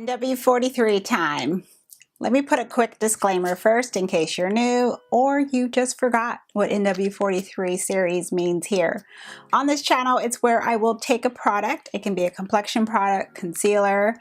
NW43 time. Let me put a quick disclaimer first in case you're new or you just forgot what NW43 series means here. On this channel, it's where I will take a product. It can be a complexion product, concealer,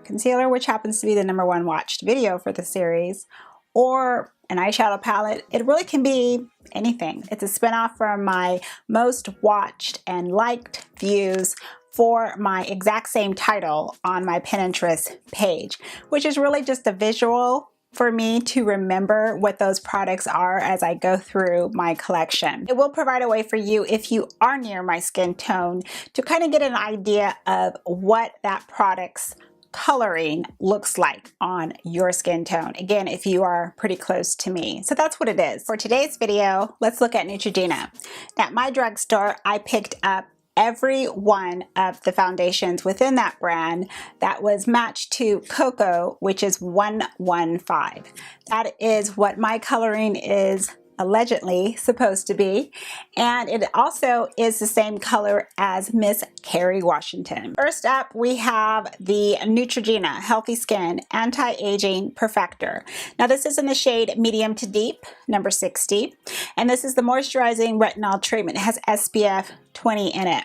which happens to be the #1 watched video for the series, or an eyeshadow palette. It really can be anything. It's a spinoff from my most watched and liked views for my exact same title on my Pinterest page, which is really just a visual for me to remember what those products are as I go through my collection. It will provide a way for you, if you are near my skin tone, to kind of get an idea of what that product's coloring looks like on your skin tone. Again, if you are pretty close to me. So that's what it is. For today's video, let's look at Neutrogena. Now, at my drugstore, I picked up every one of the foundations within that brand that was matched to Cocoa, which is 115. That is what my coloring is allegedly supposed to be, and it also is the same color as Miss Kerry Washington. First up, we have the Neutrogena Healthy Skin Anti-Aging Perfector. Now this is in the shade medium to deep, number 60, and this is the moisturizing retinol treatment. It has SPF 20 in it.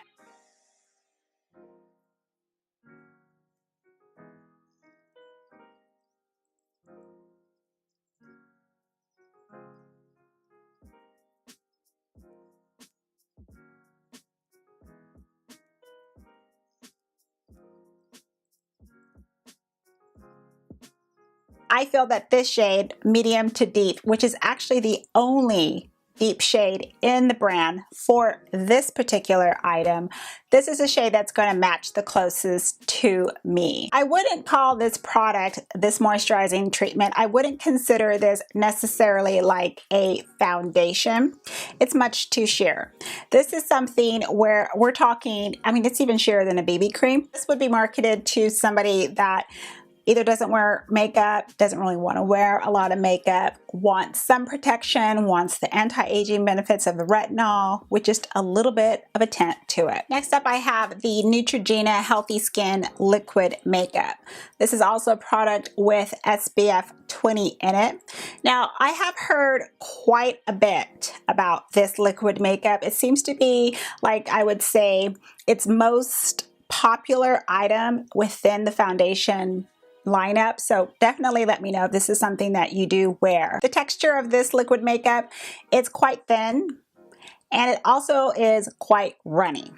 I feel that this shade, medium to deep, which is actually the only deep shade in the brand for this particular item, this is a shade that's going to match the closest to me. I wouldn't call this product, this moisturizing treatment, I wouldn't consider this necessarily like a foundation. It's much too sheer. This is something where we're talking, I mean, it's even sheerer than a BB cream. This would be marketed to somebody that either doesn't wear makeup, doesn't really want to wear a lot of makeup, wants some protection, wants the anti-aging benefits of the retinol with just a little bit of a tint to it. Next up, I have the Neutrogena Healthy Skin Liquid Makeup. This is also a product with SPF 20 in it. Now, I have heard quite a bit about this liquid makeup. It seems to be, like I would say, its most popular item within the foundation lineup, so definitely let me know if this is something that you do wear. The texture of this liquid makeup, it's quite thin and it also is quite runny.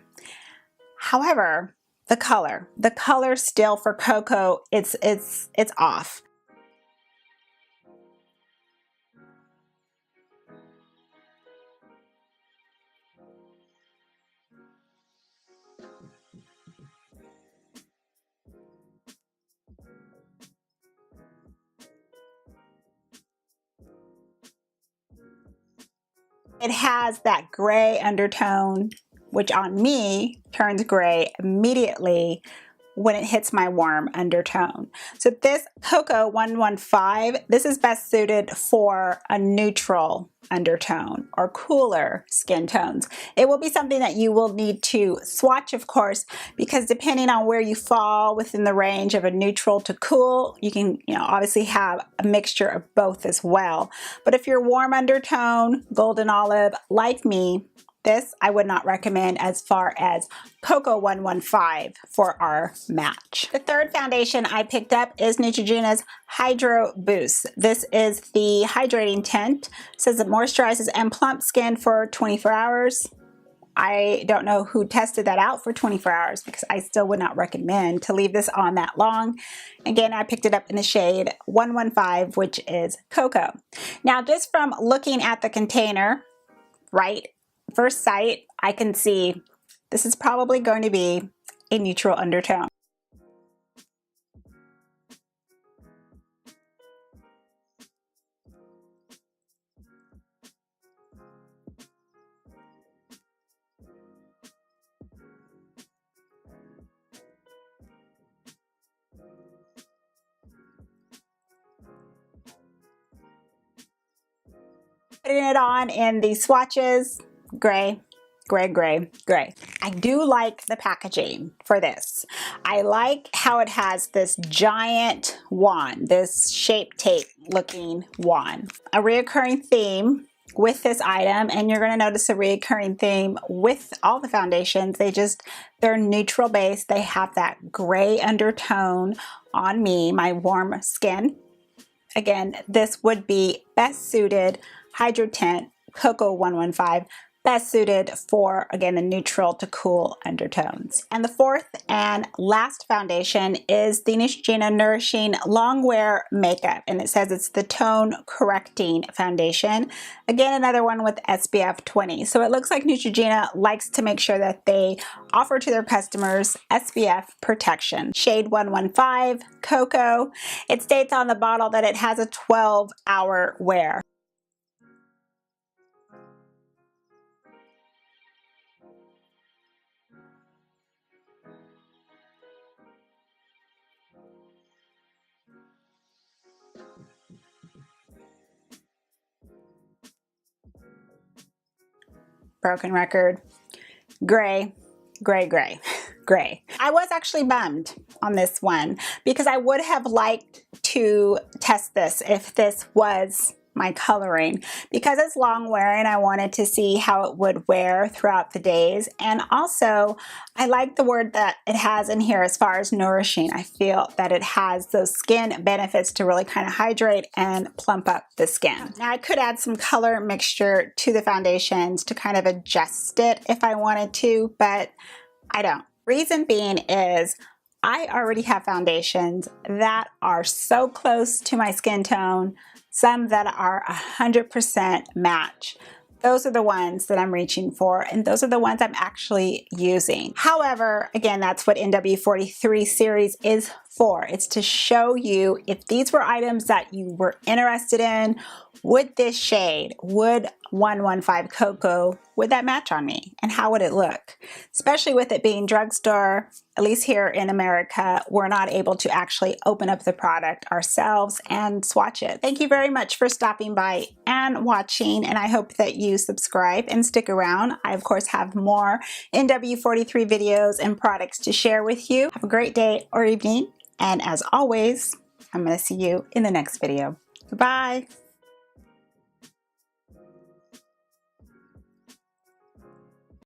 However, the color still for Cocoa, it's off. It has that gray undertone, which on me turns gray immediately when it hits my warm undertone. So this Cocoa 115, this is best suited for a neutral undertone or cooler skin tones. It will be something that you will need to swatch, of course, because depending on where you fall within the range of a neutral to cool, you can, obviously have a mixture of both as well. But if you're warm undertone, golden olive, like me, this I would not recommend as far as Cocoa 115 for our match. The third foundation I picked up is Neutrogena's Hydro Boost. This is the hydrating tint. It says it moisturizes and plumps skin for 24 hours. I don't know who tested that out for 24 hours because I still would not recommend to leave this on that long. Again, I picked it up in the shade 115, which is Cocoa. Now, just from looking at the container, right, first sight, I can see this is probably going to be a neutral undertone. Putting it on in the swatches, gray, Gray, gray, gray. I do like the packaging for this. I like how it has this giant wand, this shape tape looking wand. A reoccurring theme with this item, and you're going to notice a reoccurring theme with all the foundations. They're neutral base. They have that gray undertone on me, my warm skin. Again, this would be best suited Hydrating Cocoa 115, best suited for, again, the neutral to cool undertones. And the fourth and last foundation is the Neutrogena Nourishing Longwear Makeup, and it says it's the tone correcting foundation. Again, another one with SPF 20. So it looks like Neutrogena likes to make sure that they offer to their customers SPF protection. Shade 115, Cocoa. It states on the bottle that it has a 12-hour wear. Broken record. Gray, gray, gray, gray. I was actually bummed on this one because I would have liked to test this if this was my coloring. Because it's long wearing, I wanted to see how it would wear throughout the days. And also, I like the word that it has in here as far as nourishing. I feel that it has those skin benefits to really kind of hydrate and plump up the skin. Now, I could add some color mixture to the foundations to kind of adjust it if I wanted to, but I don't. Reason being is I already have foundations that are so close to my skin tone, some that are 100% match. Those are the ones that I'm reaching for, and those are the ones I'm actually using. However, again, that's what NW43 series is for. It's to show you if these were items that you were interested in, would this shade, would 115 Cocoa, would that match on me? And how would it look? Especially with it being drugstore, at least here in America, we're not able to actually open up the product ourselves and swatch it. Thank you very much for stopping by and watching, and I hope that you subscribe and stick around. I, of course, have more NW43 videos and products to share with you. Have a great day or evening, and as always, I'm going to see you in the next video. Goodbye.